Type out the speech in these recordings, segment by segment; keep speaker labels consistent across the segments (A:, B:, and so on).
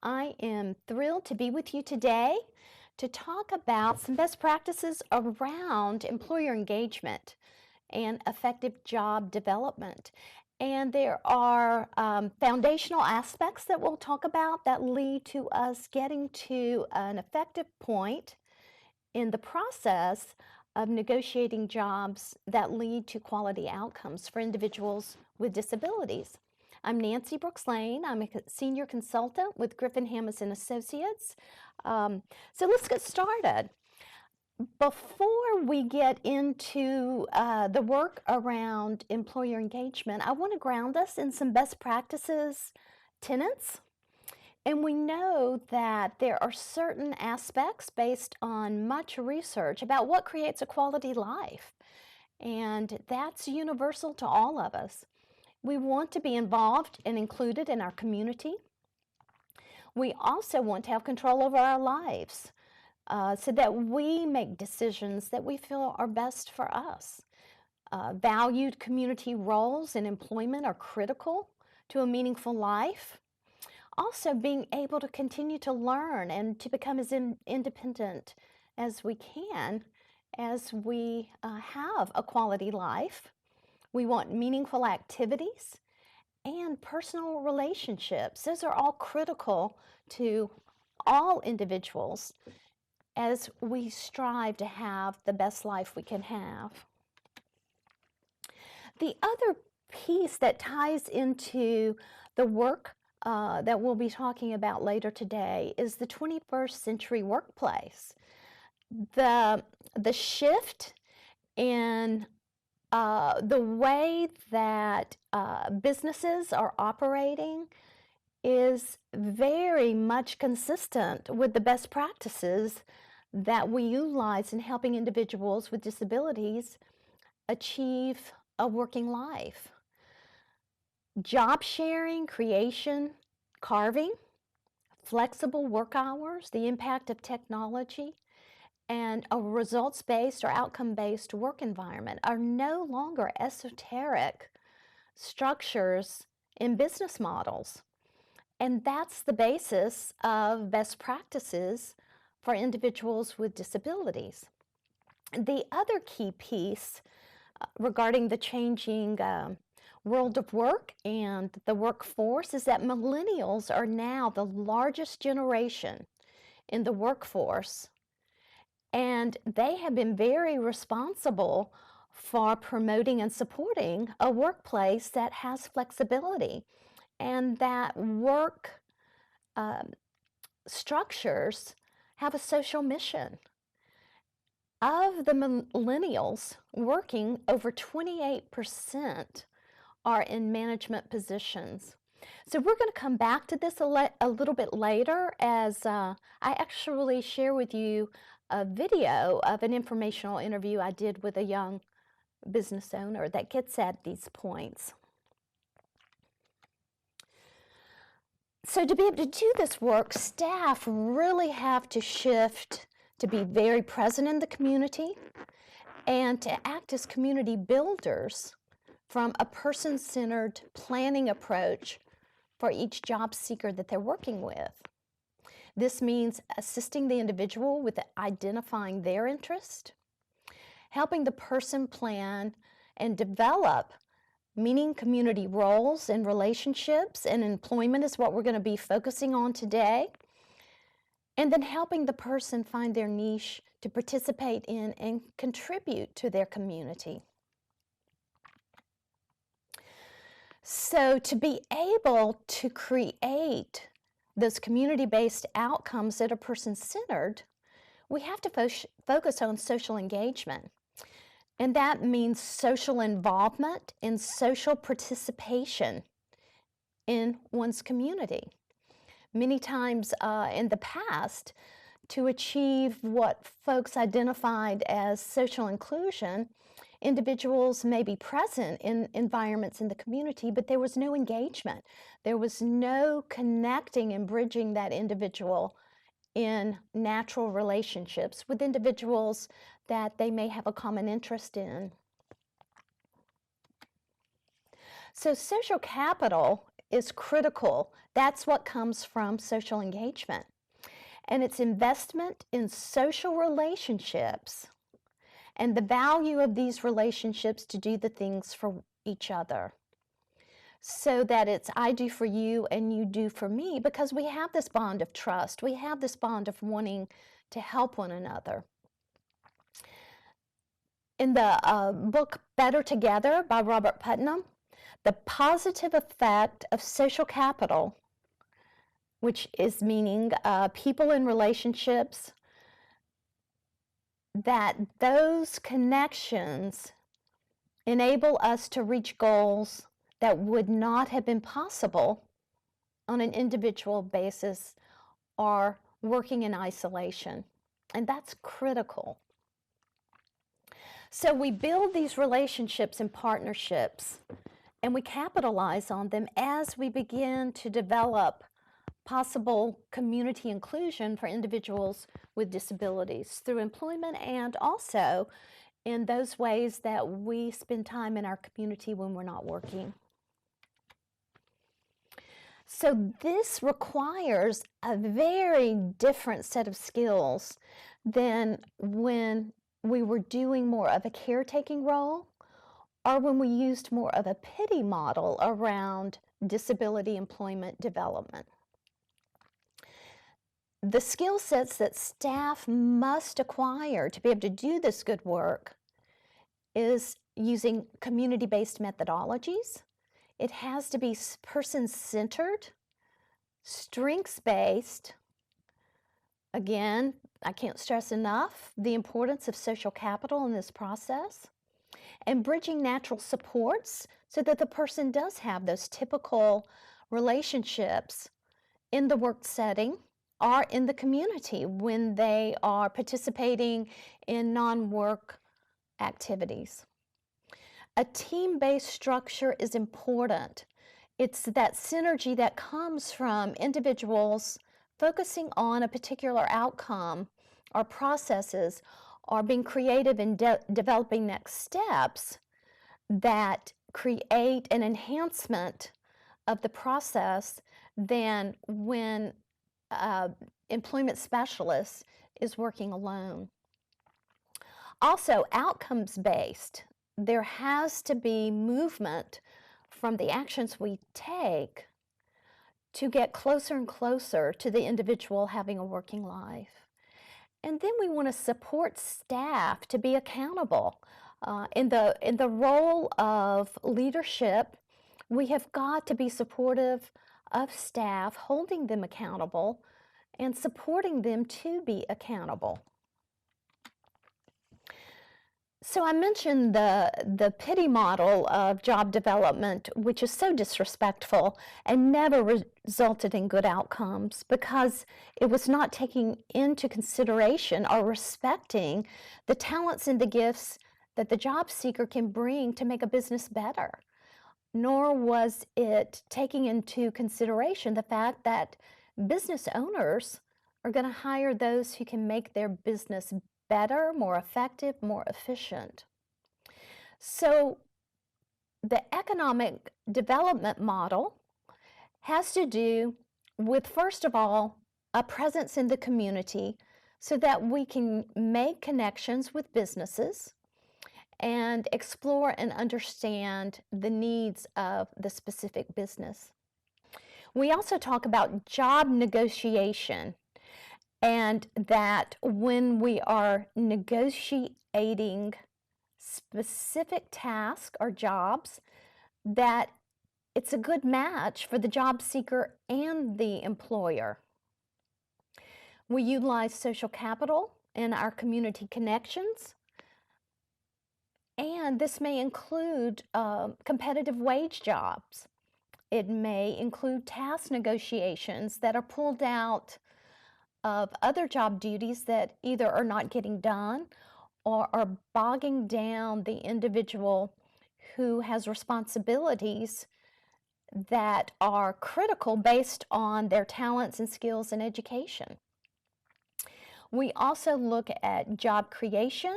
A: I am thrilled to be with you today to talk about some best practices around employer engagement and effective job development. And there are foundational aspects that we'll talk about that lead to us getting to an effective point in the process of negotiating jobs that lead to quality outcomes for individuals with disabilities. I'm Nancy Brooks Lane. I'm a senior consultant with Griffin Hammes and Associates. So let's get started. Before we get into the work around employer engagement, I want to ground us in some best practices tenets. And we know that there are certain aspects based on much research about what creates a quality life. And that's universal to all of us. We want to be involved and included in our community. We also want to have control over our lives so that we make decisions that we feel are best for us. Valued community roles in employment are critical to a meaningful life. Also, being able to continue to learn and to become as independent as we can as we have a quality life. We want meaningful activities and personal relationships. Those are all critical to all individuals as we strive to have the best life we can have. The other piece that ties into the work that we'll be talking about later today is the 21st century workplace. The shift in the way that businesses are operating is very much consistent with the best practices that we utilize in helping individuals with disabilities achieve a working life. Job sharing, creation, carving, flexible work hours, the impact of technology, and a results-based or outcome-based work environment are no longer esoteric structures in business models. And that's the basis of best practices for individuals with disabilities. The other key piece regarding the changing world of work and the workforce is that millennials are now the largest generation in the workforce, and they have been very responsible for promoting and supporting a workplace that has flexibility and that work structures have a social mission. Of the millennials working, over 28% are in management positions. So we're going to come back to this a little bit later as I actually share with you a video of an informational interview I did with a young business owner that gets at these points. So to be able to do this work, staff really have to shift to be very present in the community and to act as community builders from a person-centered planning approach for each job seeker that they're working with. This means assisting the individual with identifying their interest, helping the person plan and develop meaning community roles and relationships, and employment is what we're going to be focusing on today, and then helping the person find their niche to participate in and contribute to their community. So to be able to create those community-based outcomes that are person-centered, we have to focus on social engagement. And that means social involvement and social participation in one's community. Many times in the past, to achieve what folks identified as social inclusion, individuals may be present in environments in the community, but there was no engagement. There was no connecting and bridging that individual in natural relationships with individuals that they may have a common interest in. So social capital is critical. That's what comes from social engagement. And it's investment in social relationships and the value of these relationships to do the things for each other. So that it's I do for you and you do for me, because we have this bond of trust. We have this bond of wanting to help one another. In the book Better Together by Robert Putnam, the positive effect of social capital, which is meaning people in relationships, that those connections enable us to reach goals that would not have been possible on an individual basis or working in isolation. And that's critical. So we build these relationships and partnerships, and we capitalize on them as we begin to develop possible community inclusion for individuals with disabilities through employment, and also in those ways that we spend time in our community when we're not working. So this requires a very different set of skills than when we were doing more of a caretaking role, or when we used more of a pity model around disability employment development. The skill sets that staff must acquire to be able to do this good work is using community-based methodologies. It has to be person-centered, strengths-based. Again, I can't stress enough the importance of social capital in this process, and bridging natural supports so that the person does have those typical relationships in the work setting or in the community when they are participating in non-work activities. A team-based structure is important. It's that synergy that comes from individuals focusing on a particular outcome or processes, or being creative in developing next steps that create an enhancement of the process than when employment specialist is working alone. Also, outcomes-based. There has to be movement from the actions we take to get closer and closer to the individual having a working life. And then we want to support staff to be accountable. In the role of leadership, we have got to be supportive of staff, holding them accountable and supporting them to be accountable. So I mentioned the pity model of job development, which is so disrespectful and never resulted in good outcomes because it was not taking into consideration or respecting the talents and the gifts that the job seeker can bring to make a business better. Nor was it taking into consideration the fact that business owners are going to hire those who can make their business better, more effective, more efficient. So the economic development model has to do with, first of all, a presence in the community so that we can make connections with businesses and explore and understand the needs of the specific business. We also talk about job negotiation, and that when we are negotiating specific tasks or jobs, that it's a good match for the job seeker and the employer. We utilize social capital in our community connections, and this may include competitive wage jobs. It may include task negotiations that are pulled out of other job duties that either are not getting done or are bogging down the individual who has responsibilities that are critical based on their talents and skills and education. We also look at job creation,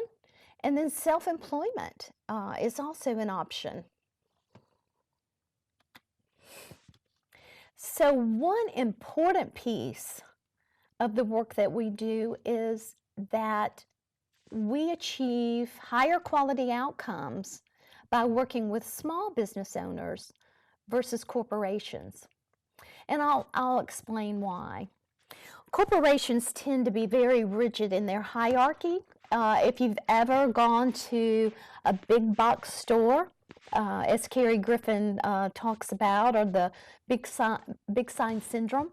A: and then self-employment is also an option. So one important piece of the work that we do is that we achieve higher quality outcomes by working with small business owners versus corporations. And I'll explain why. Corporations tend to be very rigid in their hierarchy. If you've ever gone to a big box store, as Carrie Griffin talks about, or the big sign syndrome,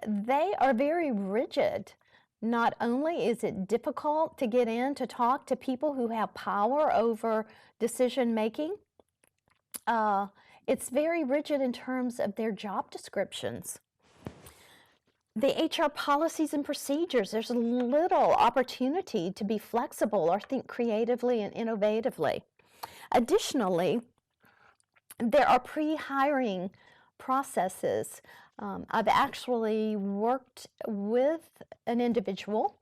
A: they are very rigid. Not only is it difficult to get in to talk to people who have power over decision making, it's very rigid in terms of their job descriptions. The HR policies and procedures, there's little opportunity to be flexible or think creatively and innovatively. Additionally, there are pre-hiring processes. I've actually worked with an individual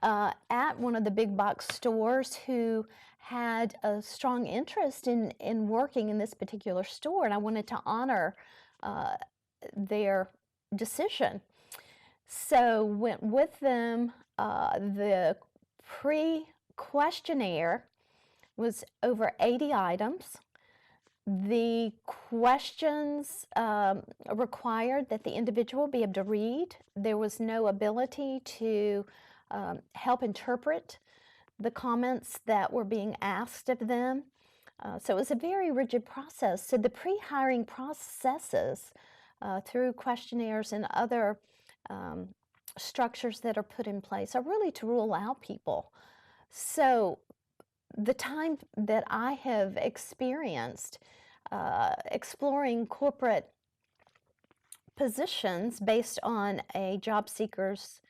A: at one of the big box stores who had a strong interest in working in this particular store, and I wanted to honor their decision. So went with them. The pre-questionnaire was over 80 items. The questions required that the individual be able to read. There was no ability to help interpret the comments that were being asked of them. So it was a very rigid process. So the pre-hiring processes through questionnaires and other structures that are put in place are really to rule out people. So the time that I have experienced exploring corporate positions based on a job seeker's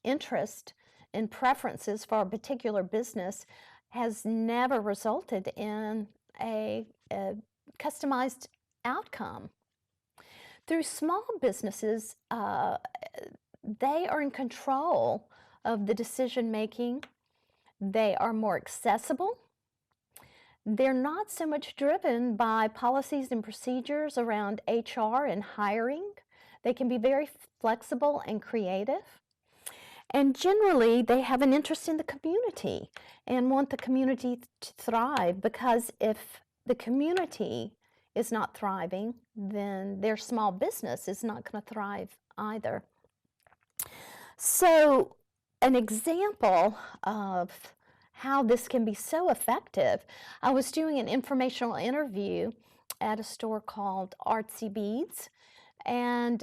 A: interest and preferences for a particular business has never resulted in a customized outcome. Through small businesses, they are in control of the decision making. They are more accessible. They're not so much driven by policies and procedures around HR and hiring. They can be very flexible and creative. And generally, they have an interest in the community and want the community to thrive, because if the community is not thriving, then their small business is not going to thrive either. So an example of how this can be so effective, I was doing an informational interview at a store called Artsy Beads, and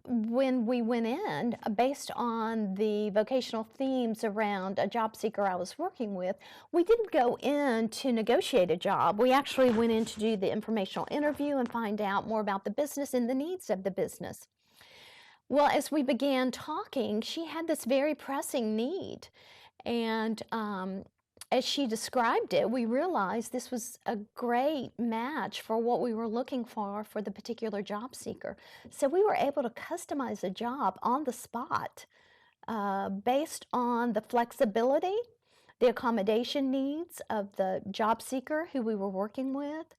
A: when we went in, based on the vocational themes around a job seeker I was working with, we didn't go in to negotiate a job. We actually went in to do the informational interview and find out more about the business and the needs of the business. Well, as we began talking, she had this very pressing need. And as she described it, we realized this was a great match for what we were looking for the particular job seeker. So we were able to customize a job on the spot based on the flexibility, the accommodation needs of the job seeker who we were working with.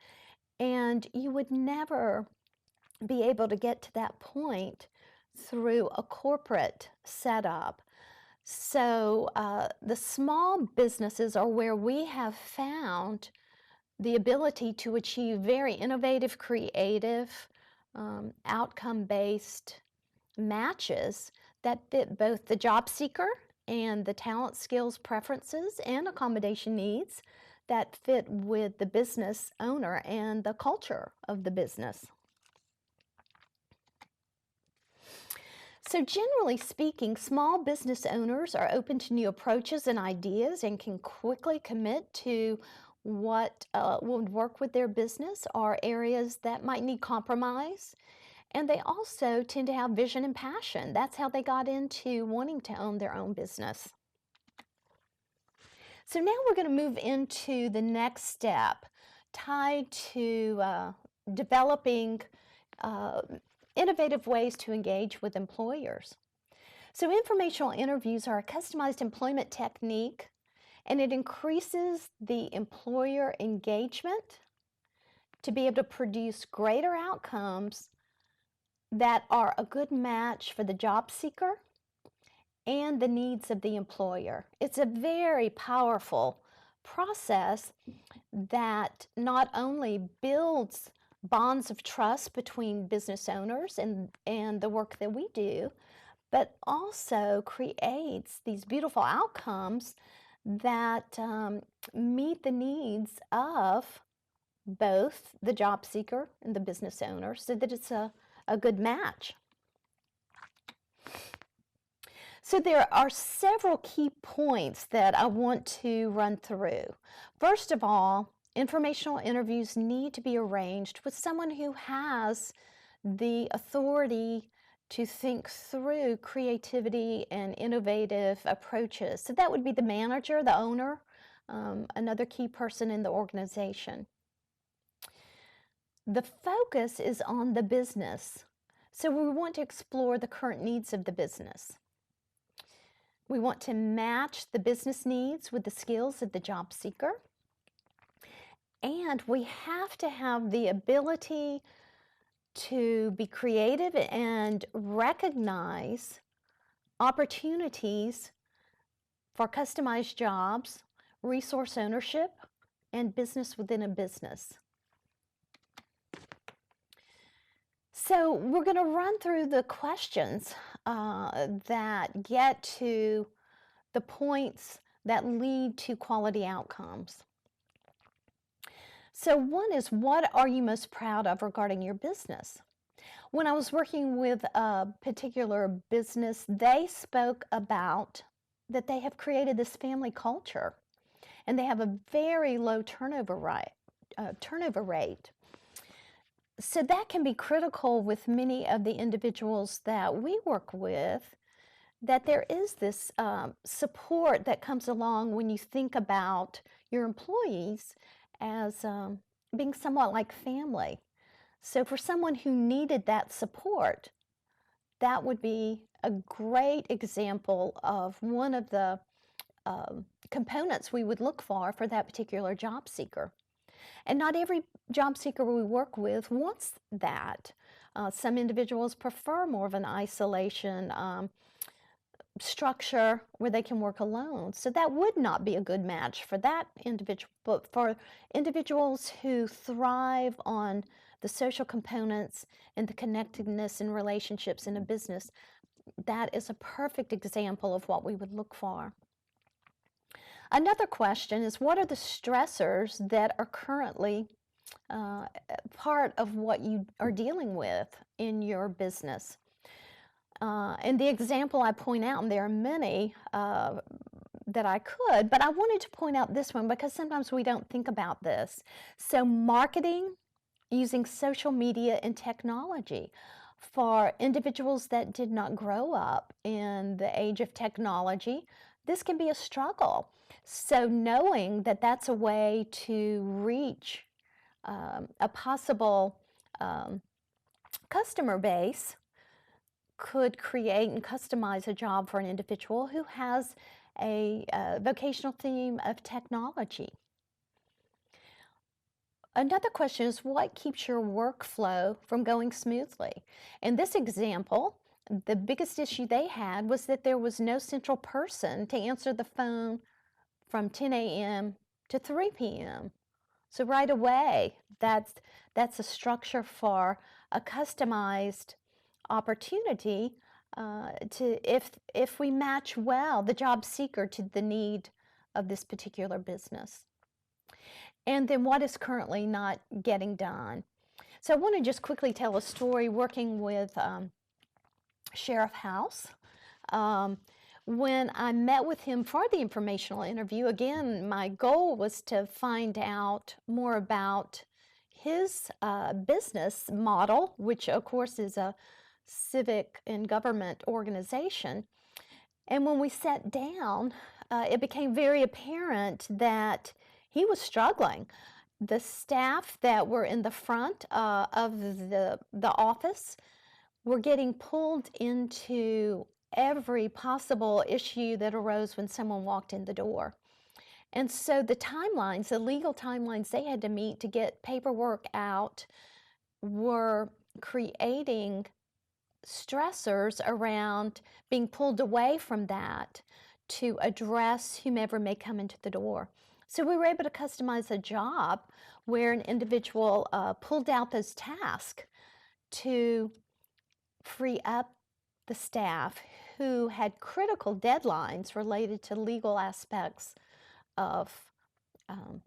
A: And you would never be able to get to that point through a corporate setup. So the small businesses are where we have found the ability to achieve very innovative, creative, outcome-based matches that fit both the job seeker and the talent, skills, preferences, and accommodation needs that fit with the business owner and the culture of the business. So generally speaking, small business owners are open to new approaches and ideas and can quickly commit to what would work with their business or areas that might need compromise. And they also tend to have vision and passion. That's how they got into wanting to own their own business. So now we're going to move into the next step tied to developing innovative ways to engage with employers. So informational interviews are a customized employment technique, and it increases the employer engagement to be able to produce greater outcomes that are a good match for the job seeker and the needs of the employer. It's a very powerful process that not only builds bonds of trust between business owners and the work that we do, but also creates these beautiful outcomes that meet the needs of both the job seeker and the business owner so that it's a good match. So there are several key points that I want to run through. First of all, informational interviews need to be arranged with someone who has the authority to think through creativity and innovative approaches. So that would be the manager, the owner, another key person in the organization. The focus is on the business. So we want to explore the current needs of the business. We want to match the business needs with the skills of the job seeker. And we have to have the ability to be creative and recognize opportunities for customized jobs, resource ownership, and business within a business. So we're going to run through the questions that get to the points that lead to quality outcomes. So one is, what are you most proud of regarding your business? When I was working with a particular business, they spoke about that they have created this family culture, and they have a very low turnover rate. So that can be critical with many of the individuals that we work with, that there is this support that comes along when you think about your employees as being somewhat like family. So for someone who needed that support, that would be a great example of one of the components we would look for that particular job seeker. And not every job seeker we work with wants that. Some individuals prefer more of an isolation structure where they can work alone. So that would not be a good match for that individual. But for individuals who thrive on the social components and the connectedness and relationships in a business, that is a perfect example of what we would look for. Another question is, what are the stressors that are currently part of what you are dealing with in your business? And the example I point out, and there are many that I could, but I wanted to point out this one because sometimes we don't think about this. So marketing using social media and technology. For individuals that did not grow up in the age of technology, this can be a struggle. So knowing that that's a way to reach a possible customer base could create and customize a job for an individual who has a vocational theme of technology. Another question is, what keeps your workflow from going smoothly? In this example, the biggest issue they had was that there was no central person to answer the phone from 10 a.m. to 3 p.m. So right away, that's a structure for a customized opportunity if we match well the job seeker to the need of this particular business. And then what is currently not getting done. So I want to just quickly tell a story working with Sheriff House. When I met with him for the informational interview, again, my goal was to find out more about his business model, which of course is a civic and government organization. And when we sat down, it became very apparent that he was struggling. The staff that were in the front of the office were getting pulled into every possible issue that arose when someone walked in the door. And so the timelines, the legal timelines they had to meet to get paperwork out were creating stressors around being pulled away from that to address whomever may come into the door. So we were able to customize a job where an individual pulled out those tasks to free up the staff who had critical deadlines related to legal aspects of um,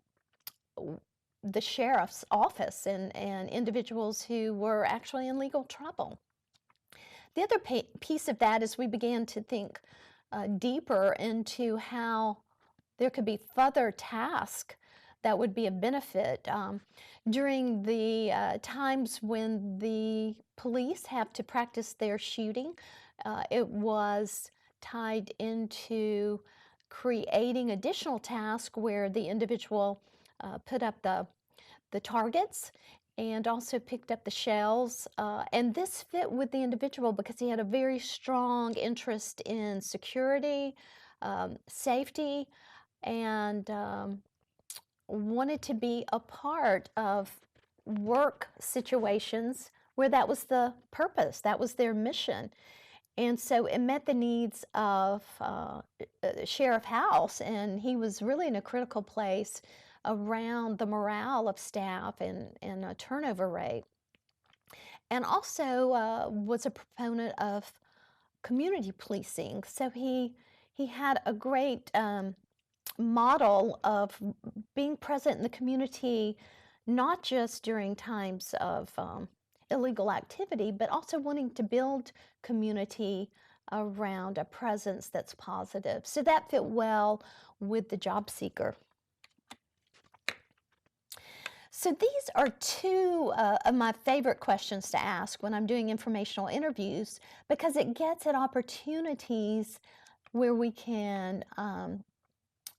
A: the sheriff's office and individuals who were actually in legal trouble. The other piece of that is we began to think deeper into how there could be further tasks that would be a benefit. During the times when the police have to practice their shooting, it was tied into creating additional tasks where the individual put up the targets and also picked up the shells. And this fit with the individual because he had a very strong interest in security, safety, and wanted to be a part of work situations where that was the purpose, that was their mission. And so it met the needs of Sheriff House, and he was really in a critical place around the morale of staff and a turnover rate. And also was a proponent of community policing. So he had a great model of being present in the community, not just during times of illegal activity, but also wanting to build community around a presence that's positive. So that fit well with the job seeker. So these are two of my favorite questions to ask when I'm doing informational interviews because it gets at opportunities where we can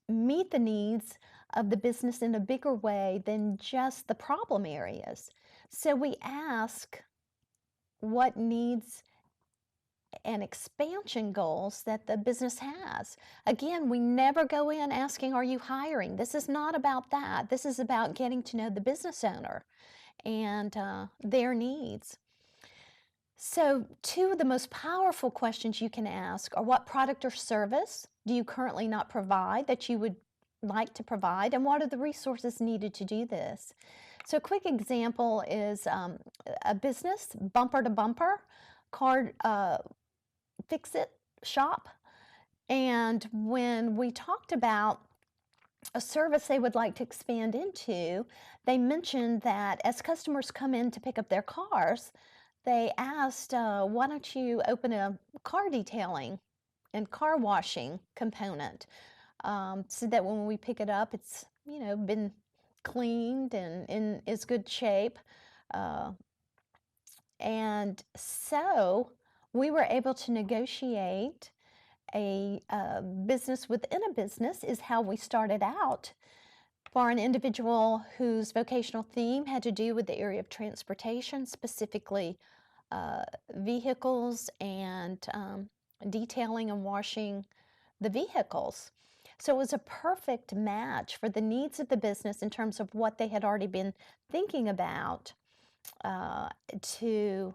A: meet the needs of the business in a bigger way than just the problem areas. So we ask what needs and expansion goals that the business has. Again, we never go in asking, are you hiring? This is not about that. This is about getting to know the business owner and their needs. So two of the most powerful questions you can ask are what product or service do you currently not provide that you would like to provide, and what are the resources needed to do this? So a quick example is a business, Bumper to Bumper, car fix-it shop. And when we talked about a service they would like to expand into, they mentioned that as customers come in to pick up their cars, they asked, why don't you open a car detailing and car washing component so that when we pick it up, it's, you know, been cleaned and in is good shape. And so we were able to negotiate a business within a business is how we started out for an individual whose vocational theme had to do with the area of transportation, specifically vehicles and detailing and washing the vehicles. So it was a perfect match for the needs of the business in terms of what they had already been thinking about to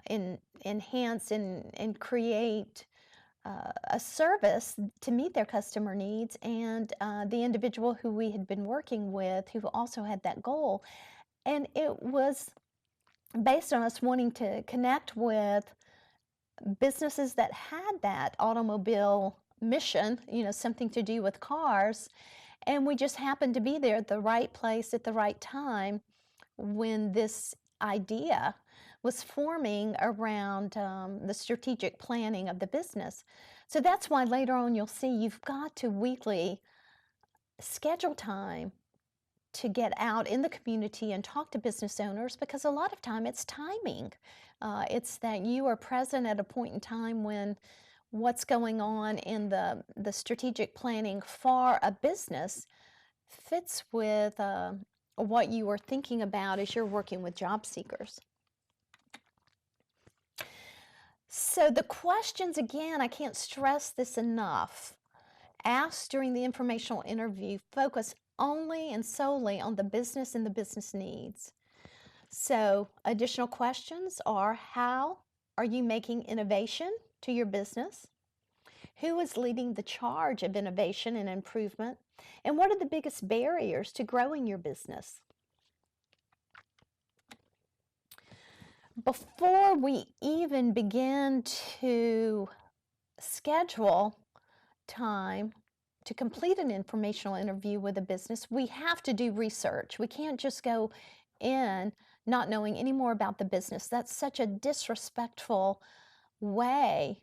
A: enhance and create a service to meet their customer needs, and the individual who we had been working with who also had that goal. And it was based on us wanting to connect with businesses that had that automobile mission, you know, something to do with cars. And we just happened to be there at the right place at the right time when this idea was forming around the strategic planning of the business. So that's why later on you'll see you've got to weekly schedule time to get out in the community and talk to business owners, because a lot of time it's timing. It's that you are present at a point in time when what's going on in the strategic planning for a business fits with what you are thinking about as you're working with job seekers. So the questions, again, I can't stress this enough. Ask during the informational interview, focus only and solely on the business and the business needs. So additional questions are, how are you making innovation to your business? Who is leading the charge of innovation and improvement? And what are the biggest barriers to growing your business? Before we even begin to schedule time to complete an informational interview with a business, we have to do research. We can't just go in not knowing any more about the business. That's such a disrespectful way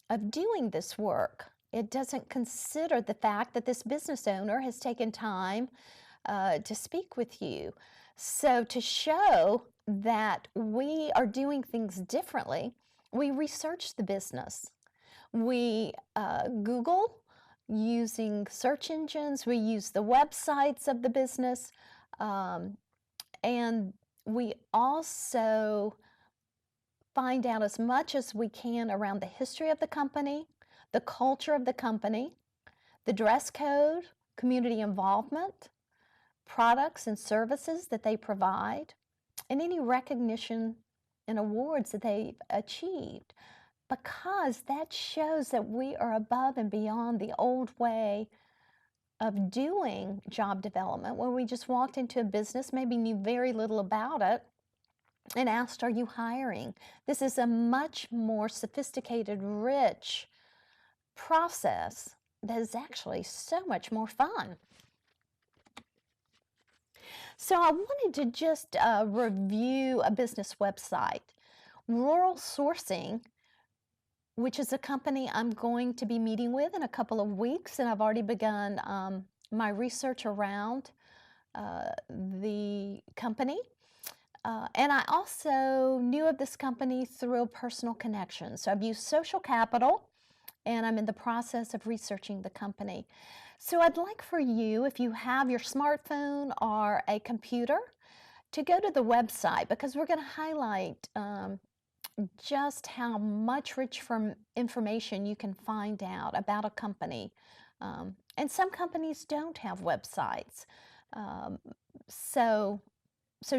A: of doing this work. It doesn't consider the fact that this business owner has taken time to speak with you. So to show that we are doing things differently, we research the business. We Google using search engines. We use the websites of the business. And we also find out as much as we can around the history of the company, the culture of the company, the dress code, community involvement, products and services that they provide, and any recognition and awards that they've achieved, because that shows that we are above and beyond the old way of doing job development, where we just walked into a business, maybe knew very little about it, and asked, are you hiring? This is a much more sophisticated, rich process that is actually so much more fun. So I wanted to just review a business website. Rural Sourcing, which is a company I'm going to be meeting with in a couple of weeks, and I've already begun my research around the company. And I also knew of this company through a personal connection. So I've used Social Capital, and I'm in the process of researching the company. So I'd like for you, if you have your smartphone or a computer, to go to the website, because we're going to highlight just how much rich information you can find out about a company. And some companies don't have websites. So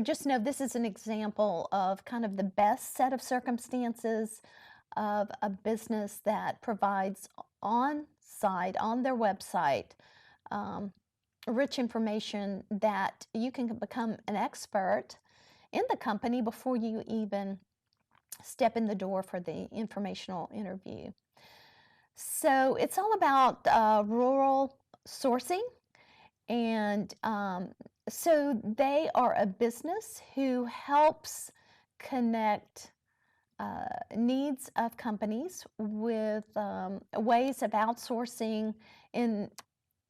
A: just know this is an example of kind of the best set of circumstances of a business that provides on-site, on their website, rich information that you can become an expert in the company before you even step in the door for the informational interview. So it's all about rural sourcing, and so they are a business who helps connect needs of companies with ways of outsourcing in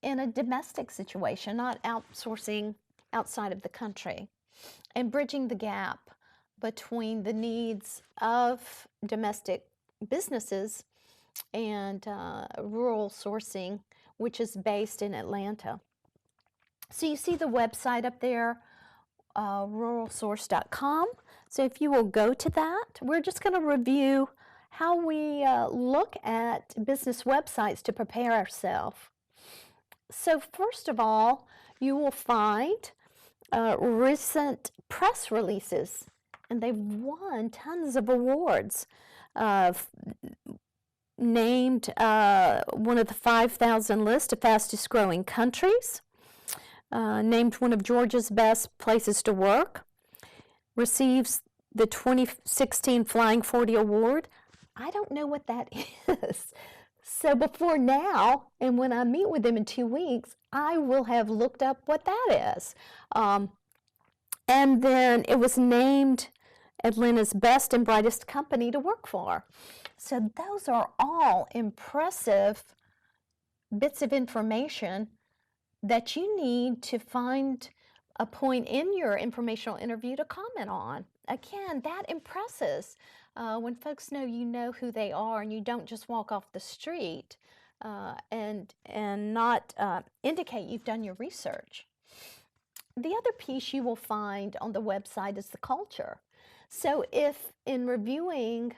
A: a domestic situation, not outsourcing outside of the country, and bridging the gap between the needs of domestic businesses and rural sourcing, which is based in Atlanta. So you see the website up there, ruralsource.com. So if you will go to that, we're just going to review how we look at business websites to prepare ourselves. So first of all, you will find recent press releases, and they've won tons of awards. Named one of the 5,000 list of fastest growing countries, named one of Georgia's best places to work, receives the 2016 Flying 40 Award. I don't know what that is. So before now, and when I meet with them in 2 weeks, I will have looked up what that is. And then it was named Atlanta's best and brightest company to work for. So those are all impressive bits of information that you need to find a point in your informational interview to comment on. Again, that impresses when folks know you know who they are and you don't just walk off the street and not indicate you've done your research. The other piece you will find on the website is the culture. So if in reviewing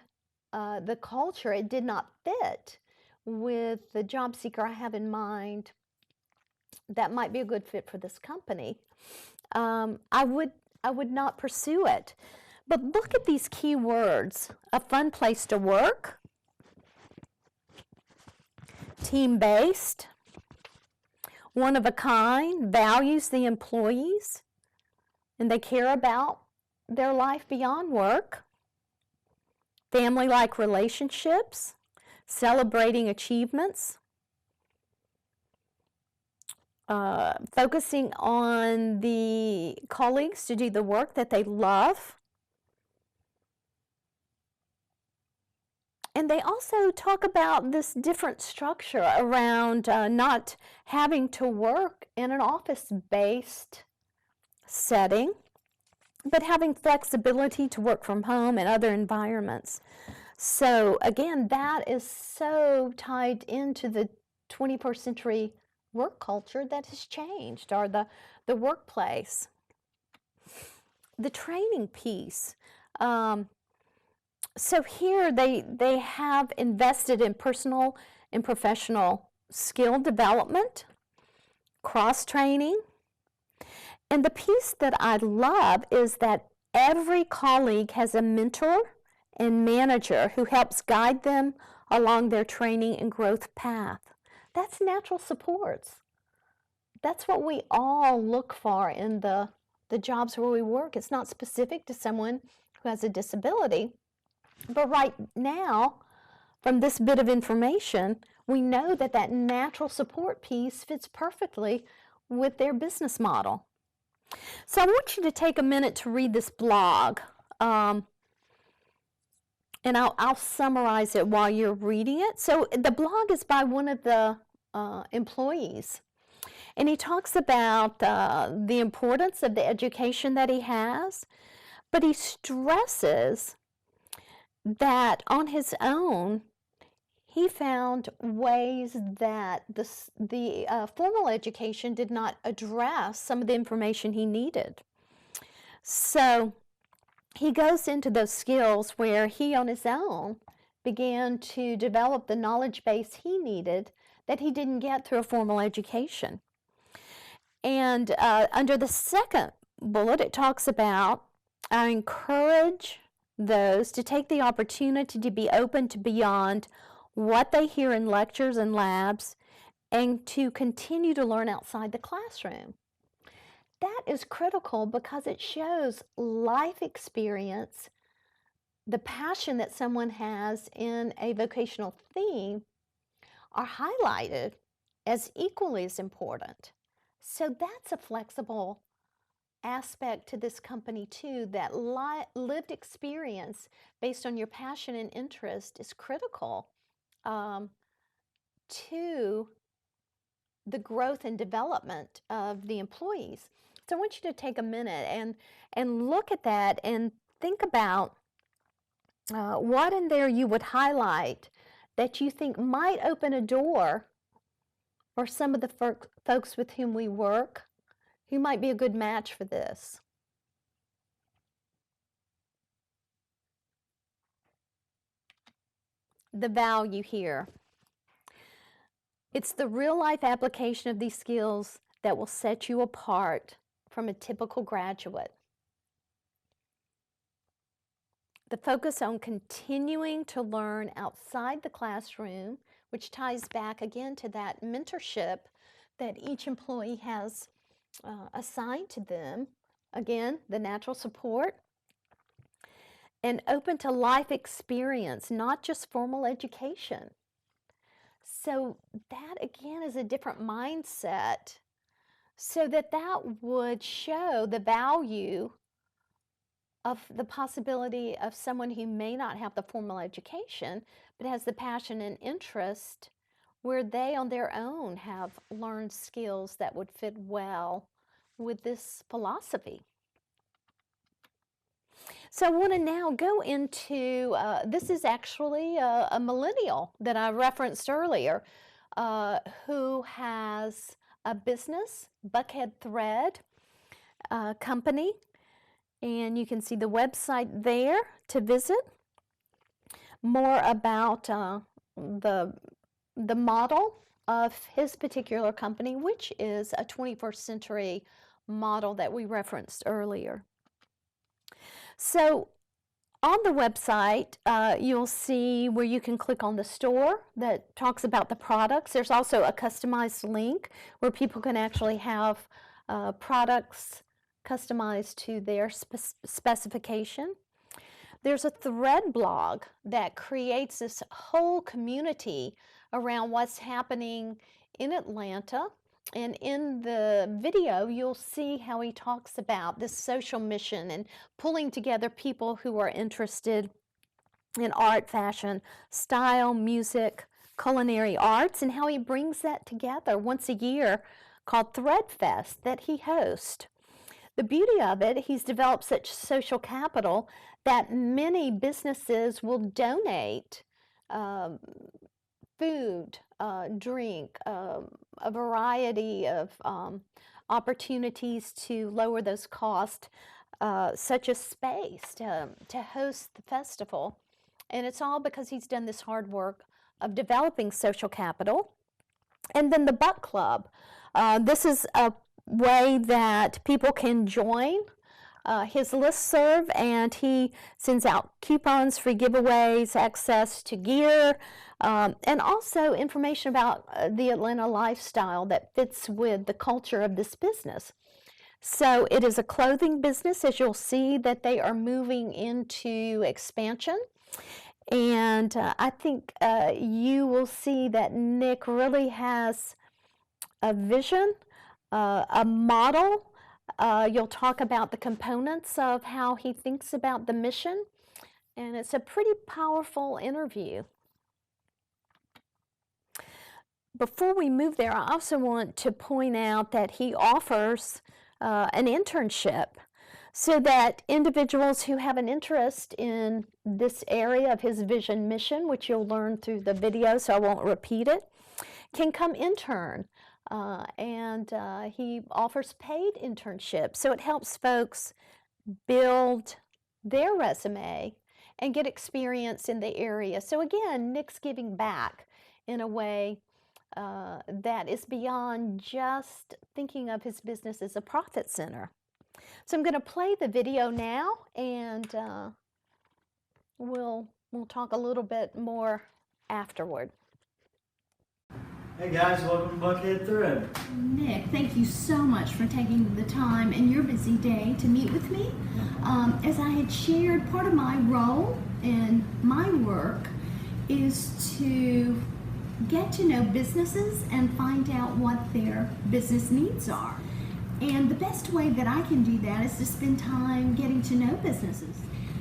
A: the culture it did not fit with the job seeker I have in mind that might be a good fit for this company, I would not pursue it. But look at these key words: a fun place to work, team-based, one of a kind, values the employees, and they care about their life beyond work, family-like relationships, celebrating achievements, focusing on the colleagues to do the work that they love. And they also talk about this different structure around not having to work in an office-based setting, but having flexibility to work from home and other environments. So again, that is so tied into the 21st century work culture that has changed, or the workplace. The training piece. So here they have invested in personal and professional skill development, cross-training. And the piece that I love is that every colleague has a mentor and manager who helps guide them along their training and growth path. That's natural supports. That's what we all look for in the jobs where we work. It's not specific to someone who has a disability. But right now, from this bit of information, we know that that natural support piece fits perfectly with their business model. So I want you to take a minute to read this blog, and I'll summarize it while you're reading it. So the blog is by one of the employees, and he talks about the importance of the education that he has, but he stresses that on his own, he found ways that the formal education did not address some of the information he needed. So he goes into those skills where he on his own began to develop the knowledge base he needed that he didn't get through a formal education. And under the second bullet, it talks about, I encourage those to take the opportunity to be open to beyond what they hear in lectures and labs, and to continue to learn outside the classroom. That is critical because it shows life experience, the passion that someone has in a vocational theme are highlighted as equally as important. So that's a flexible aspect to this company too, that lived experience based on your passion and interest is critical to the growth and development of the employees. So I want you to take a minute and look at that and think about what in there you would highlight that you think might open a door for some of the folks with whom we work who might be a good match for this. The value here. It's the real-life application of these skills that will set you apart from a typical graduate. The focus on continuing to learn outside the classroom, which ties back again to that mentorship that each employee has assigned to them. Again, the natural support. And open to life experience, not just formal education. So that again is a different mindset, so that would show the value of the possibility of someone who may not have the formal education, but has the passion and interest where they on their own have learned skills that would fit well with this philosophy. So I want to now go into, this is actually a millennial that I referenced earlier, who has a business, Buckhead Thread company, and you can see the website there to visit more about the the model of his particular company, which is a 21st century model that we referenced earlier. So on the website, you'll see where you can click on the store that talks about the products. There's also a customized link where people can actually have products customized to their specification. There's a thread blog that creates this whole community around what's happening in Atlanta. And in the video, you'll see how he talks about this social mission and pulling together people who are interested in art, fashion, style, music, culinary arts, and how he brings that together once a year called Thread Fest that he hosts. The beauty of it, he's developed such social capital that many businesses will donate food, drink, a variety of opportunities to lower those costs, such as space to host the festival. And it's all because he's done this hard work of developing social capital. And then the Buck Club. This is a way that people can join his listserv, and he sends out coupons, free giveaways, access to gear, and also information about the Atlanta lifestyle that fits with the culture of this business. So it is a clothing business, as you'll see that they are moving into expansion. And I think you will see that Nick really has a vision, a model. You'll talk about the components of how he thinks about the mission, and it's a pretty powerful interview. Before we move there, I also want to point out that he offers an internship so that individuals who have an interest in this area of his vision mission, which you'll learn through the video, so I won't repeat it, can come intern. And he offers paid internships, so it helps folks build their resume and get experience in the area. So again, Nick's giving back in a way that is beyond just thinking of his business as a profit center. So I'm going to play the video now, and we'll talk a little bit more afterward.
B: Hey guys, welcome to Buckhead Thread.
A: Nick, thank you so much for taking the time in your busy day to meet with me. As I had shared, part of my role in my work is to get to know businesses and find out what their business needs are. And the best way that I can do that is to spend time getting to know businesses.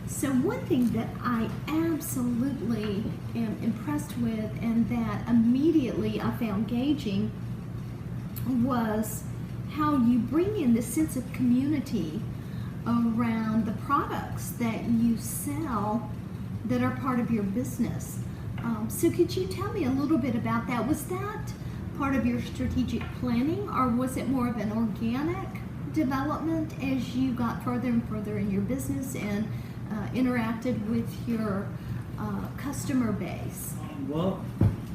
A: So one thing that I absolutely am impressed with and that immediately I found engaging was how you bring in this sense of community around the products that you sell that are part of your business. So could you tell me a little bit about that? Was that part of your strategic planning, or was it more of an organic development as you got further and further in your business and interacted with your customer base?
B: Well,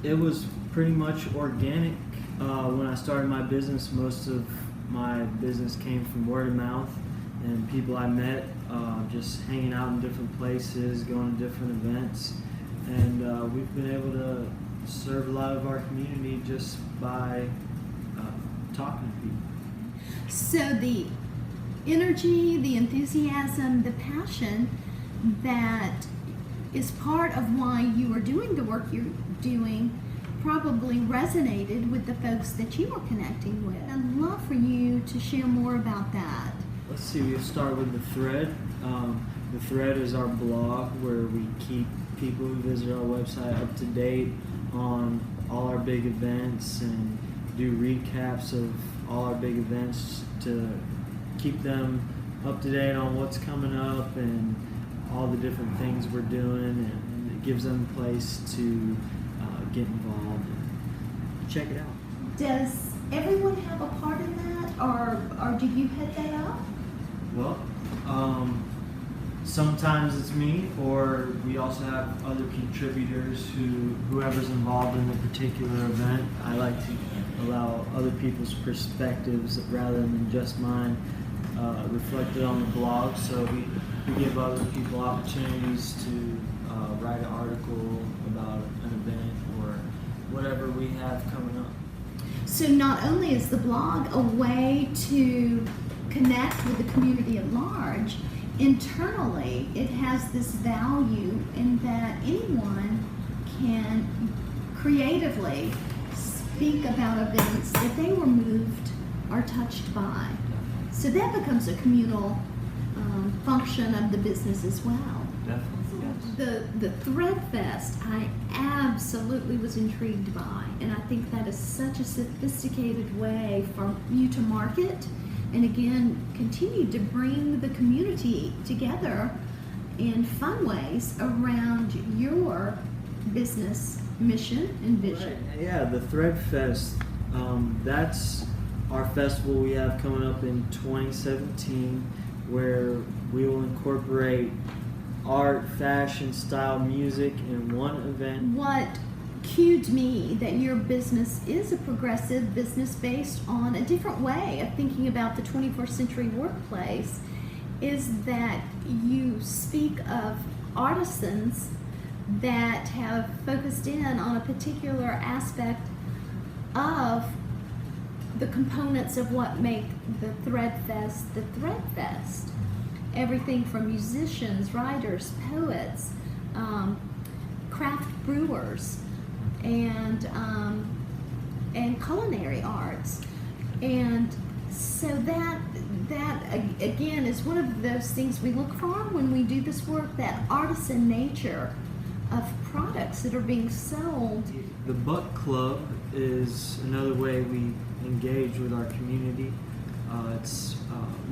B: it was pretty much organic. When I started my business, most of my business came from word of mouth and people I met, just hanging out in different places, going to different events. And we've been able to serve a lot of our community just by talking to people.
A: So the energy, the enthusiasm, the passion that is part of why you are doing the work you're doing probably resonated with the folks that you are connecting with. I'd love for you to share more about that.
B: Let's see, we'll start with the Thread. The Thread is our blog where we keep people who visit our website up to date on all our big events and do recaps of all our big events to keep them up to date on what's coming up and all the different things we're doing, and it gives them a place to get involved and check it out.
A: Does everyone have a part in that, or do you head that up?
B: Well, Sometimes it's me, or we also have other contributors whoever's involved in the particular event. I like to allow other people's perspectives rather than just mine reflected on the blog. So we give other people opportunities to write an article about an event or whatever we have coming up.
C: So not only is the blog a way to connect with the community at large, internally it has this value in that anyone can creatively speak about events that they were moved or touched by. So that becomes a communal function of the business as well.
B: Definitely, yes.
C: The Thread Fest, I absolutely was intrigued by, and I think that is such a sophisticated way for you to market and again continue to bring the community together in fun ways around your business mission and vision.
B: Right. Yeah, the Thread Fest, that's our festival we have coming up in 2017, where we will incorporate art, fashion, style, music in one event.
C: What cued me that your business is a progressive business based on a different way of thinking about the 21st century workplace is that you speak of artisans that have focused in on a particular aspect of the components of what make the Thread Fest the Thread Fest. Everything from musicians, writers, poets, craft brewers, and culinary arts, and so that again is one of those things we look for when we do this work, that artisan nature of products that are being sold.
B: The Buck Club is another way we engage with our community. It's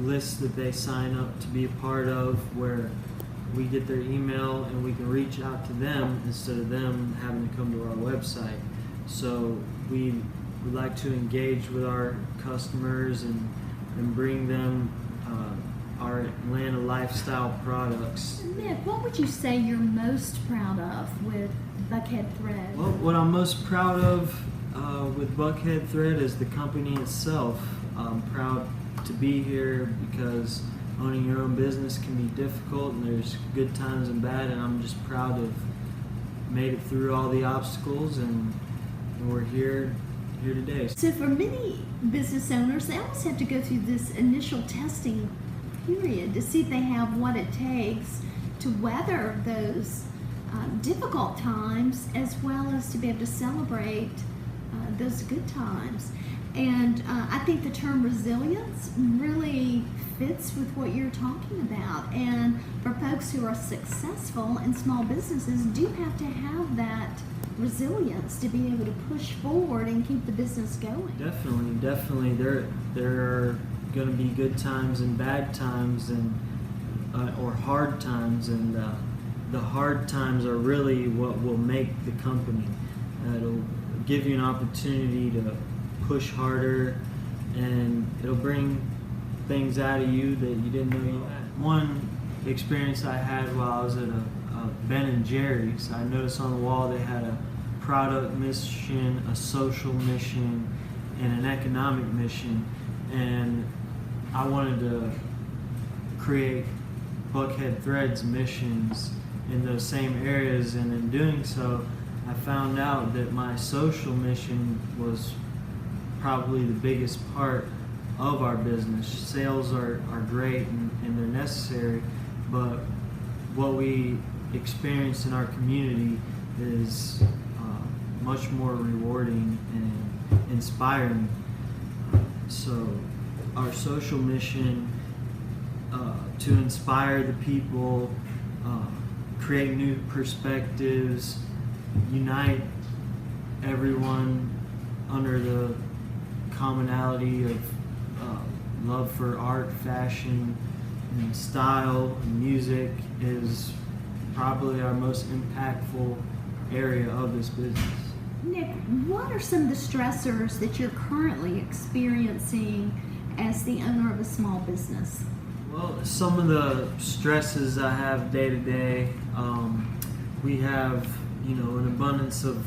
B: lists that they sign up to be a part of, where we get their email and we can reach out to them instead of them having to come to our website. So we would like to engage with our customers and bring them our Atlanta lifestyle products.
C: Nick, what would you say you're most proud of with Buckhead Thread?
B: Well, what I'm most proud of with Buckhead Thread is the company itself. I'm proud to be here because owning your own business can be difficult, and there's good times and bad, and I'm just proud to have made it through all the obstacles, and we're here today.
C: So for many business owners, they always have to go through this initial testing period to see if they have what it takes to weather those difficult times, as well as to be able to celebrate those good times. And I think the term resilience really fits with what you're talking about. And for folks who are successful in small businesses, do have to have that resilience to be able to push forward and keep the business going.
B: Definitely. There are going to be good times and bad times, and or hard times, and the hard times are really what will make the company. It'll give you an opportunity to push harder, and it'll bring things out of you that you didn't know you had. One experience I had while I was at a Ben & Jerry's, I noticed on the wall they had a product mission, a social mission, and an economic mission, and I wanted to create Buckhead Thread's missions in those same areas, and in doing so I found out that my social mission was probably the biggest part of our business. Sales are great and they're necessary, but what we experience in our community is much more rewarding and inspiring. So our social mission, to inspire the people, create new perspectives, unite everyone under the commonality of love for art, fashion, and style, and music is probably our most impactful area of this business.
C: Nick, what are some of the stressors that you're currently experiencing as the owner of a small business?
B: Well, some of the stresses I have day to day, we have, an abundance of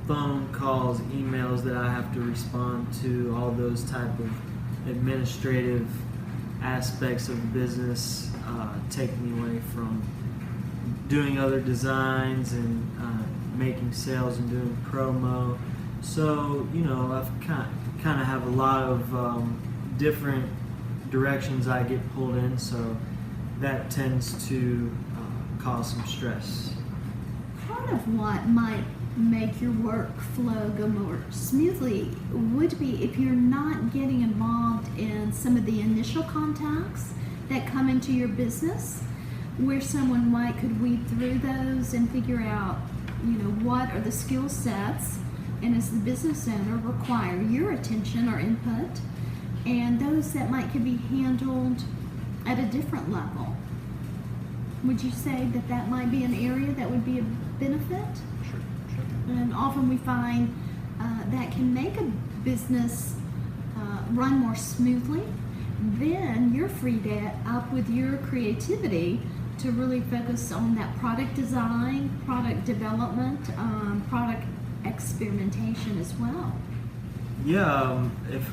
B: phone calls, emails that I have to respond to, all those type of administrative aspects of business take me away from doing other designs and making sales and doing promo. So, I've kind of have a lot of different directions I get pulled in, so that tends to cause some stress.
C: Part of what might make your workflow go more smoothly would be if you're not getting involved in some of the initial contacts that come into your business, where someone could weed through those and figure out, what are the skill sets, and as the business owner require your attention or input, and those that could be handled at a different level. Would you say that might be an area that would be a benefit?
D: Sure.
C: And often we find that can make a business run more smoothly. Then you're freed up with your creativity to really focus on that product design, product development, product experimentation as well.
B: Yeah, if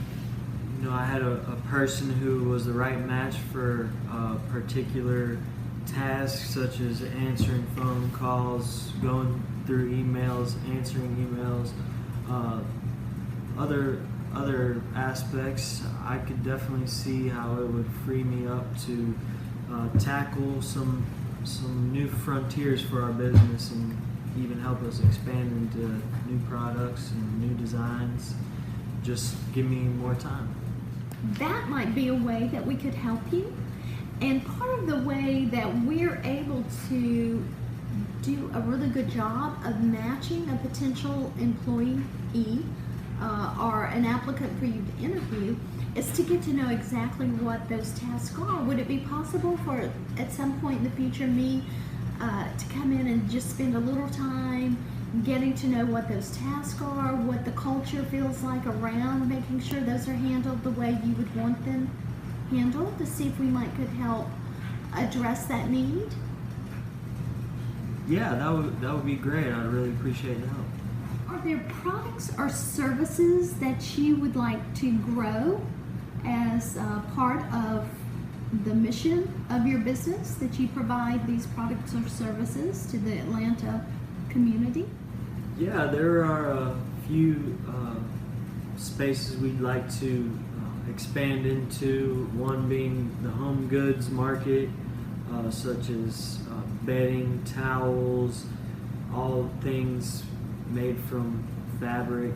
B: I had a person who was the right match for a particular task, such as answering phone calls, going through emails, answering emails, other aspects, I could definitely see how it would free me up to tackle some new frontiers for our business and even help us expand into new products and new designs. Just give me more time.
C: That might be a way that we could help you. And part of the way that we're able to do a really good job of matching a potential employee or an applicant for you to interview is to get to know exactly what those tasks are. Would it be possible for, at some point in the future, me to come in and just spend a little time getting to know what those tasks are, what the culture feels like around making sure those are handled the way you would want them handled, to see if we could help address that need?
B: Yeah, that would be great. I'd really appreciate the help.
C: Are there products or services that you would like to grow as part of the mission of your business, that you provide these products or services to the Atlanta community?
B: Yeah, there are a few spaces we'd like to expand into, one being the home goods market, such as bedding, towels, all things made from fabric,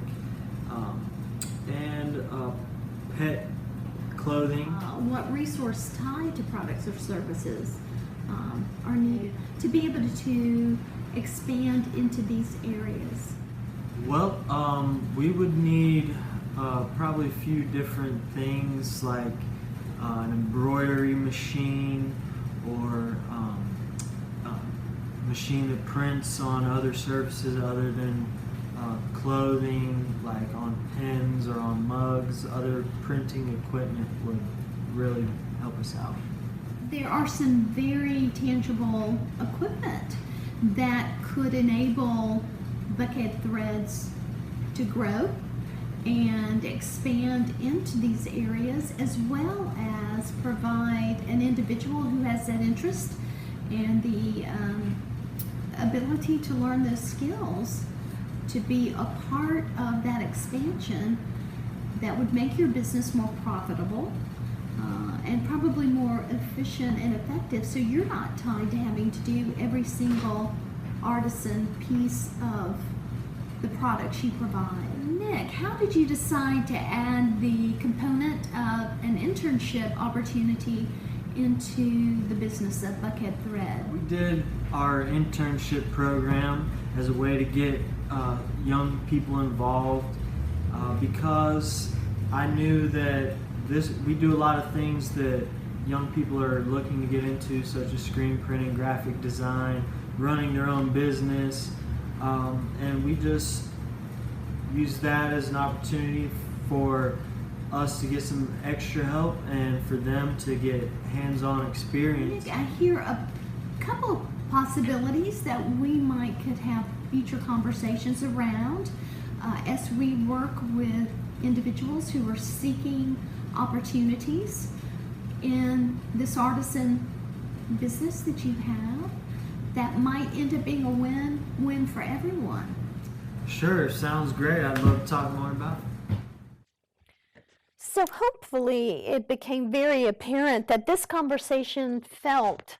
B: and pet clothing.
C: What resource tied to products or services are needed to be able to expand into these areas?
B: Well, we would need probably a few different things, like an embroidery machine, or a machine that prints on other surfaces other than clothing, like on pens or on mugs. Other printing equipment would really help us out.
C: There are some very tangible equipment that could enable Buckhead Threads to grow and expand into these areas, as well as provide an individual who has that interest and the ability to learn those skills to be a part of that expansion that would make your business more profitable and probably more efficient and effective, so you're not tied to having to do every single artisan piece of the products you provide. Nick, how did you decide to add the component of an internship opportunity into the business of Buckhead Thread?
B: We did our internship program as a way to get young people involved because I knew that we do a lot of things that young people are looking to get into, such as screen printing, graphic design, running their own business, and we just use that as an opportunity for us to get some extra help and for them to get hands-on experience.
C: Nick, I hear a couple of possibilities that we could have future conversations around as we work with individuals who are seeking opportunities in this artisan business that you have that might end up being a win-win for everyone.
B: Sure, sounds great. I'd love to talk more about it.
A: So hopefully it became very apparent that this conversation felt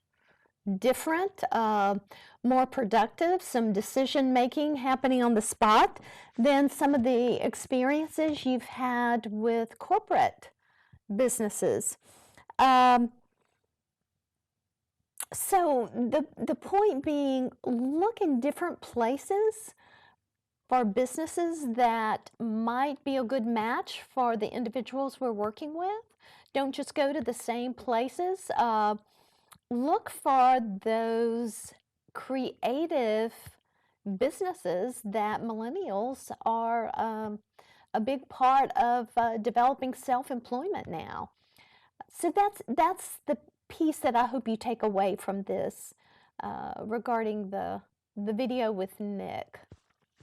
A: different, more productive, some decision making happening on the spot than some of the experiences you've had with corporate businesses. So the point being, look in different places for businesses that might be a good match for the individuals we're working with. Don't just go to the same places. Look for those creative businesses that millennials are a big part of developing self-employment now. So that's the piece that I hope you take away from this regarding the video with Nick.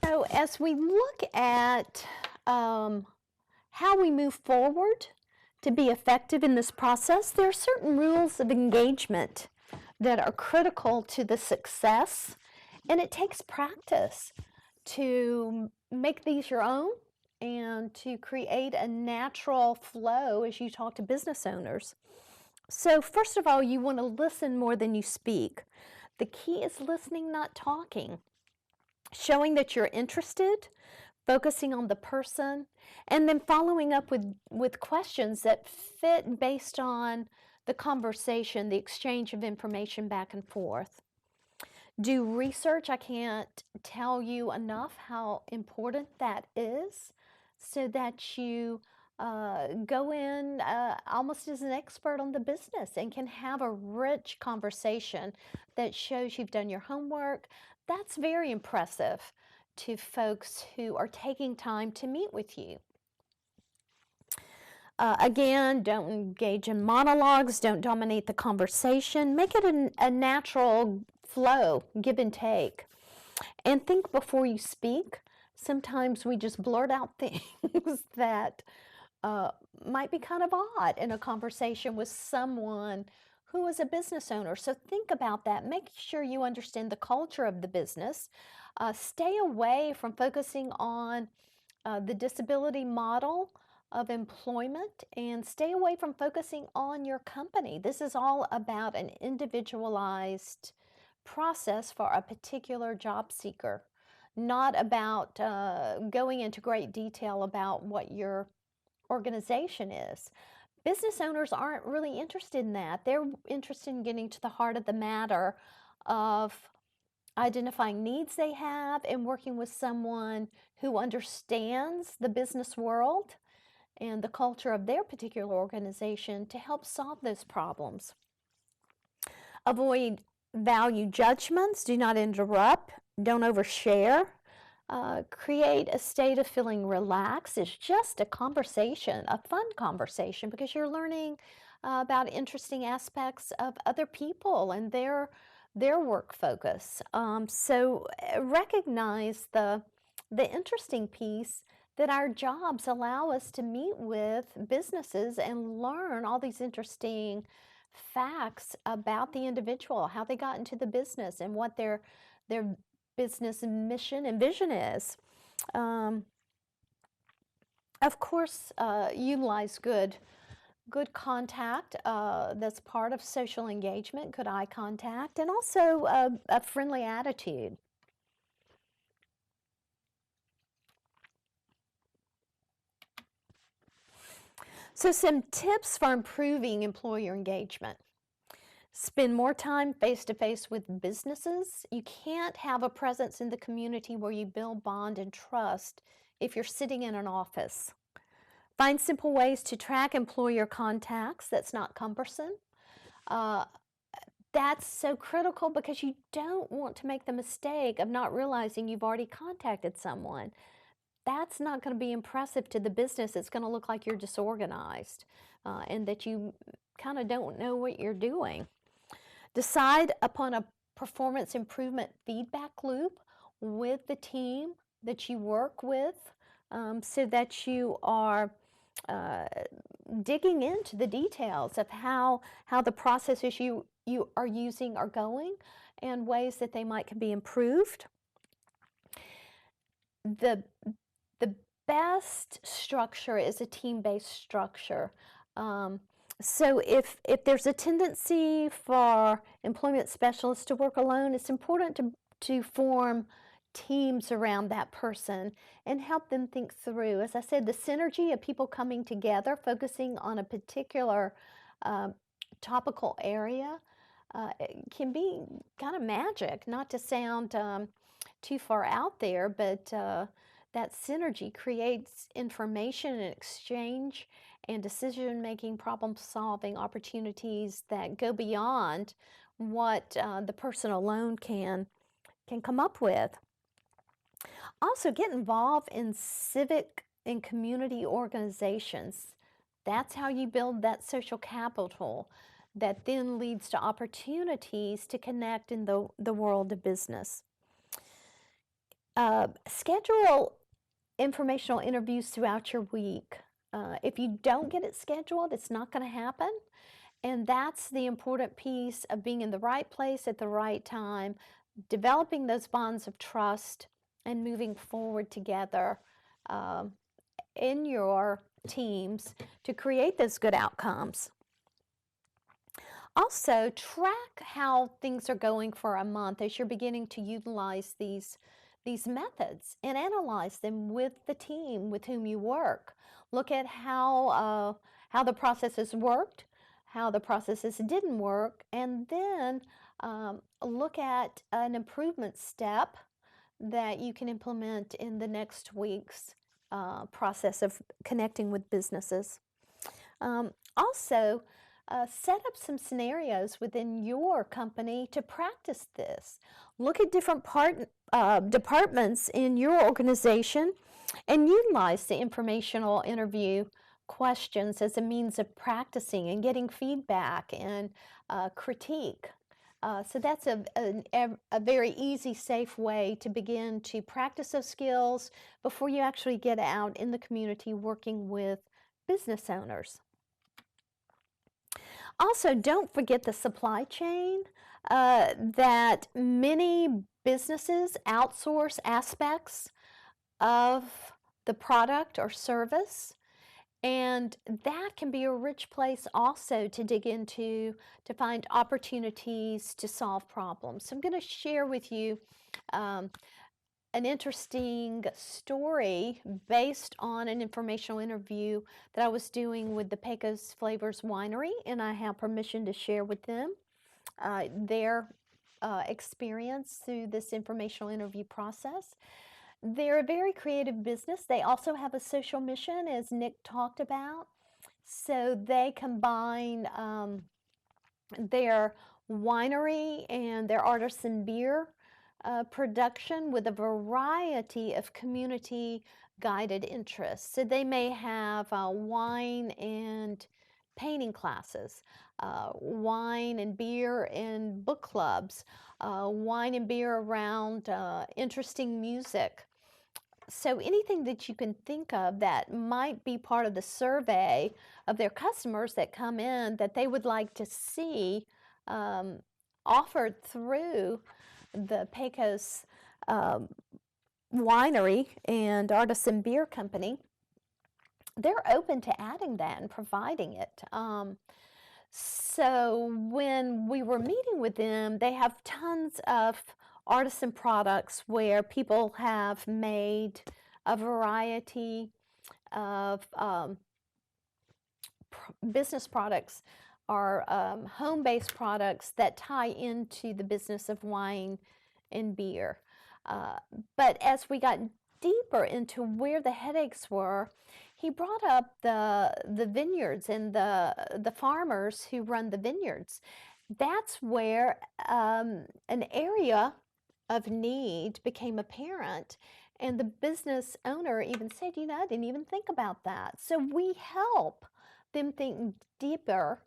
A: So as we look at how we move forward to be effective in this process, there are certain rules of engagement that are critical to the success, and it takes practice to make these your own and to create a natural flow as you talk to business owners. So first of all, you want to listen more than you speak. The key is listening, not talking. Showing that you're interested, focusing on the person, and then following up with questions that fit based on the conversation, the exchange of information back and forth. Do research. I can't tell you enough how important that is, so that you go in almost as an expert on the business and can have a rich conversation that shows you've done your homework. That's very impressive to folks who are taking time to meet with you. Again, don't engage in monologues, don't dominate the conversation. Make it a natural flow, give and take. And think before you speak. Sometimes we just blurt out things that might be kind of odd in a conversation with someone who is a business owner. So think about that. Make sure you understand the culture of the business. Stay away from focusing on the disability model of employment, and stay away from focusing on your company. This is all about an individualized process for a particular job seeker, not about going into great detail about what your organization is. Business owners aren't really interested in that. They're interested in getting to the heart of the matter of identifying needs they have and working with someone who understands the business world and the culture of their particular organization to help solve those problems. Avoid value judgments. Do not interrupt. Don't overshare. Create a state of feeling relaxed. It's just a conversation, a fun conversation, because you're learning about interesting aspects of other people and their work focus. So recognize the interesting piece that our jobs allow us to meet with businesses and learn all these interesting facts about the individual, how they got into the business, and what their business mission and vision is. Of course, utilize good contact. That's part of social engagement, good eye contact, and also a friendly attitude. So some tips for improving employer engagement. Spend more time face-to-face with businesses. You can't have a presence in the community where you build bond and trust if you're sitting in an office. Find simple ways to track employer contacts that's not cumbersome. That's so critical because you don't want to make the mistake of not realizing you've already contacted someone. that's not going to be impressive to the business. It's going to look like you're disorganized and that you kind of don't know what you're doing. Decide upon a performance improvement feedback loop with the team that you work with so that you are uh, digging into the details of how the processes you are using are going and ways that they might be improved. The the best structure is a team-based structure. Um, so if there's a tendency for employment specialists to work alone, it's important to form teams around that person and help them think through. As I said, the synergy of people coming together, focusing on a particular uh, topical area, it can be kind of magic. Not to sound too far out there, but that synergy creates information and exchange and decision-making, problem-solving opportunities that go beyond what the person alone can come up with. Also, get involved in civic and community organizations. That's how you build that social capital that then leads to opportunities to connect in the world of business. Schedule informational interviews throughout your week. If you don't get it scheduled, it's not going to happen. And that's the important piece of being in the right place at the right time, developing those bonds of trust, and moving forward together in your teams to create those good outcomes. Also, track how things are going for a month as you're beginning to utilize these methods and analyze them with the team with whom you work. Look at how the processes worked, how the processes didn't work, and then look at an improvement step that you can implement in the next week's process of connecting with businesses. Also, set up some scenarios within your company to practice this. Look at different departments in your organization and utilize the informational interview questions as a means of practicing and getting feedback and critique. So that's a very easy, safe way to begin to practice those skills before you actually get out in the community working with business owners. Also, don't forget the supply chain, that many businesses outsource aspects of the product or service, and that can be a rich place also to dig into to find opportunities to solve problems. So I'm going to share with you an interesting story based on an informational interview that I was doing with the Pecos Flavors Winery, and I have permission to share with them their experience through this informational interview process. They're a very creative business. They also have a social mission, as Nick talked about. So they combine their winery and their artisan beer production with a variety of community guided interests. So they may have wine and painting classes, wine and beer and book clubs, wine and beer around interesting music. So anything that you can think of that might be part of the survey of their customers that come in that they would like to see offered through the Pecos Winery and Artisan Beer Company, they're open to adding that and providing it. So when we were meeting with them, they have tons of artisan products where people have made a variety of business products or home-based products that tie into the business of wine and beer. But as we got deeper into where the headaches were, he brought up the vineyards and the farmers who run the vineyards. That's where an area of need became apparent. And the business owner even said, I didn't even think about that. So we help them think deeper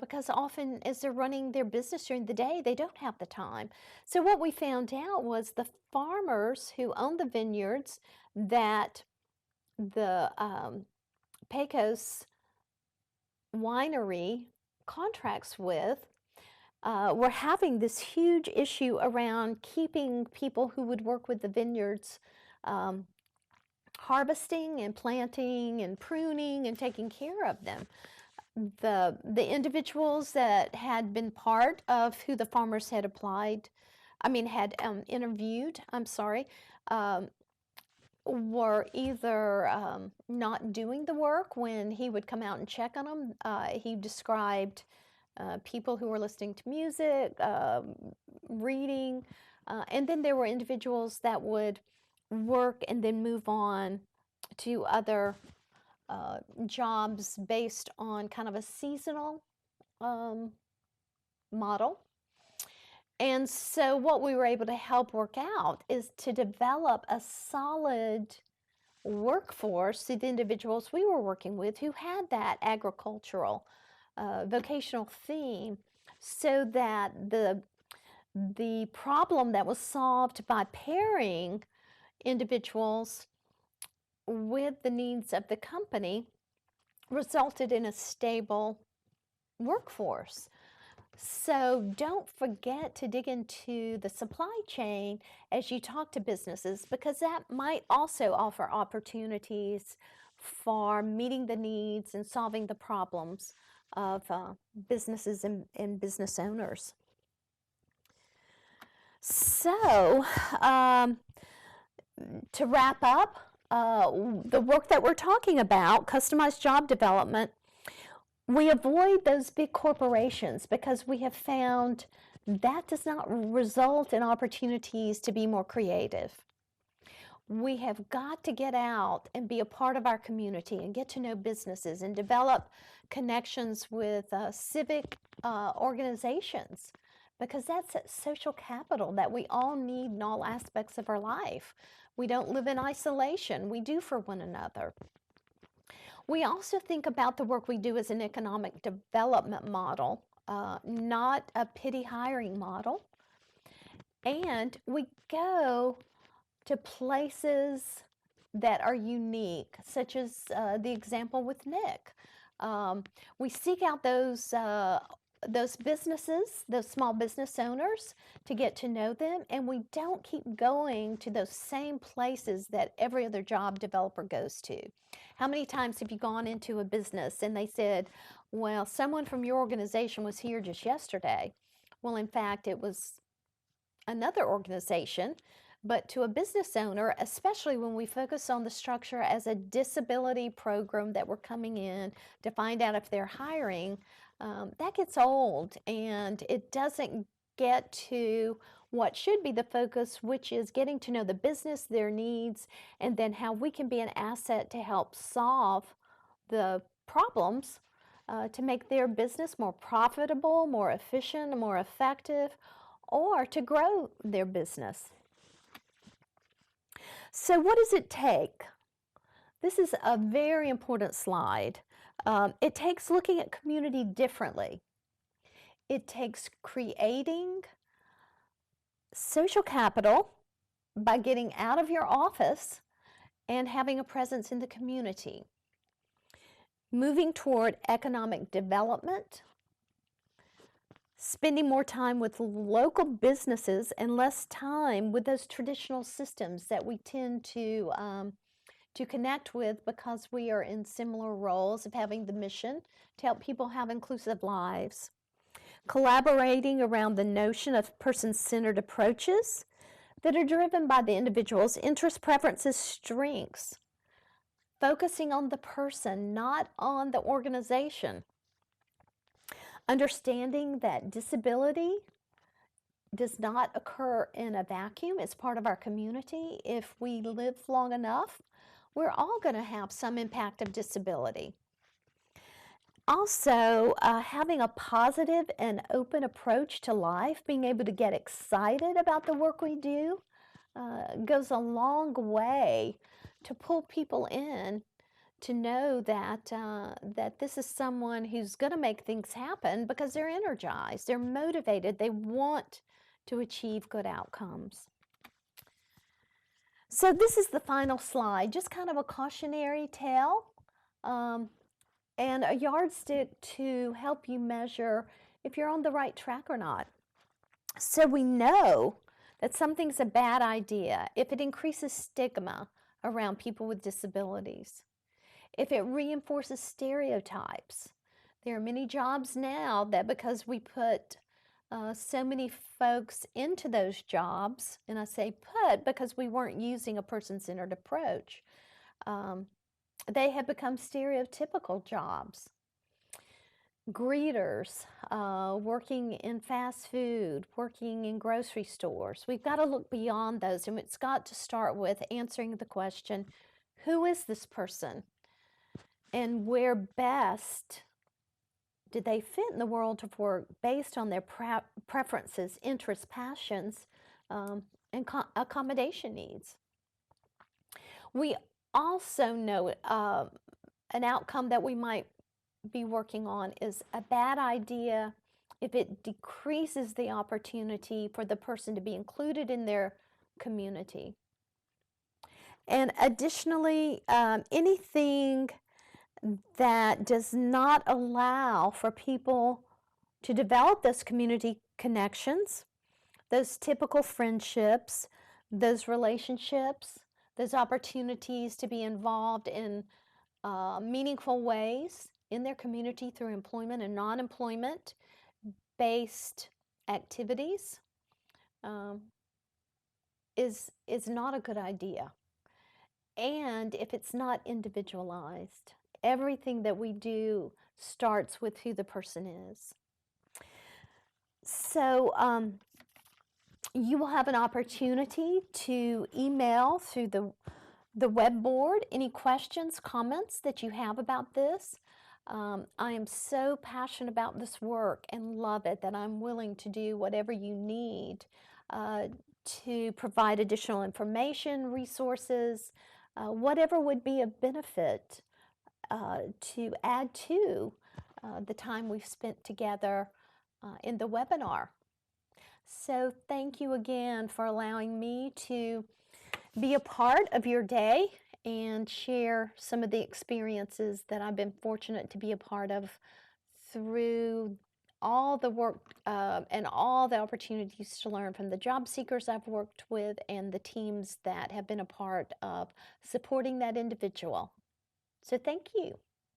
A: because often as they're running their business during the day, they don't have the time. So what we found out was the farmers who own the vineyards that the Pecos winery contracts with were having this huge issue around keeping people who would work with the vineyards um, harvesting and planting and pruning and taking care of them. The individuals that had been part of who the farmers had interviewed, were either not doing the work when he would come out and check on them. He described people who were listening to music, reading, and then there were individuals that would work and then move on to other jobs based on kind of a seasonal model. And so what we were able to help work out is to develop a solid workforce to the individuals we were working with who had that agricultural vocational theme, so that the problem that was solved by pairing individuals with the needs of the company resulted in a stable workforce. So don't forget to dig into the supply chain as you talk to businesses, because that might also offer opportunities for meeting the needs and solving the problems of businesses and business owners. So to wrap up, the work that we're talking about, customized job development, we avoid those big corporations because we have found that does not result in opportunities to be more creative. We have got to get out and be a part of our community and get to know businesses and develop connections with civic organizations, because that's that social capital that we all need in all aspects of our life. We don't live in isolation. We do for one another. We also think about the work we do as an economic development model, not a pity hiring model. And we go to places that are unique, such as the example with Nick. We seek out those businesses, those small business owners, to get to know them, and we don't keep going to those same places that every other job developer goes to. How many times have you gone into a business and they said, well, someone from your organization was here just yesterday? Well, in fact, it was another organization. But to a business owner, especially when we focus on the structure as a disability program that we're coming in to find out if they're hiring, that gets old, and it doesn't get to what should be the focus, which is getting to know the business, their needs, and then how we can be an asset to help solve the problems to make their business more profitable, more efficient, more effective, or to grow their business. So what does it take? This is a very important slide. It takes looking at community differently. It takes creating social capital by getting out of your office and having a presence in the community. Moving toward economic development, spending more time with local businesses and less time with those traditional systems that we tend to connect with because we are in similar roles of having the mission to help people have inclusive lives. Collaborating around the notion of person-centered approaches that are driven by the individual's interests, preferences, strengths. Focusing on the person, not on the organization. Understanding that disability does not occur in a vacuum. It's part of our community. If we live long enough, we're all going to have some impact of disability. Also, having a positive and open approach to life, being able to get excited about the work we do, goes a long way to pull people in to know that that this is someone who's going to make things happen because they're energized, they're motivated, they want to achieve good outcomes. So this is the final slide, just kind of a cautionary tale um, and a yardstick to help you measure if you're on the right track or not. So we know that something's a bad idea if it increases stigma around people with disabilities, if it reinforces stereotypes. There are many jobs now that because we put so many folks into those jobs, and I say put because we weren't using a person-centered approach, they have become stereotypical jobs. Greeters, working in fast food, working in grocery stores. We've got to look beyond those, and it's got to start with answering the question, who is this person? And where best do they fit in the world of work based on their preferences, interests, passions, and accommodation needs? We also know an outcome that we might be working on is a bad idea if it decreases the opportunity for the person to be included in their community. And additionally, anything that does not allow for people to develop those community connections, those typical friendships, those relationships, those opportunities to be involved in meaningful ways in their community through employment and non-employment based activities is not a good idea. And if it's not individualized, everything that we do starts with who the person is. So you will have an opportunity to email through the web board any questions, comments that you have about this. I am so passionate about this work and love it that I'm willing to do whatever you need to provide additional information, resources, whatever would be of benefit to add to the time we've spent together in the webinar. So thank you again for allowing me to be a part of your day and share some of the experiences that I've been fortunate to be a part of through all the work and all the opportunities to learn from the job seekers I've worked with and the teams that have been a part of supporting that individual. So thank you.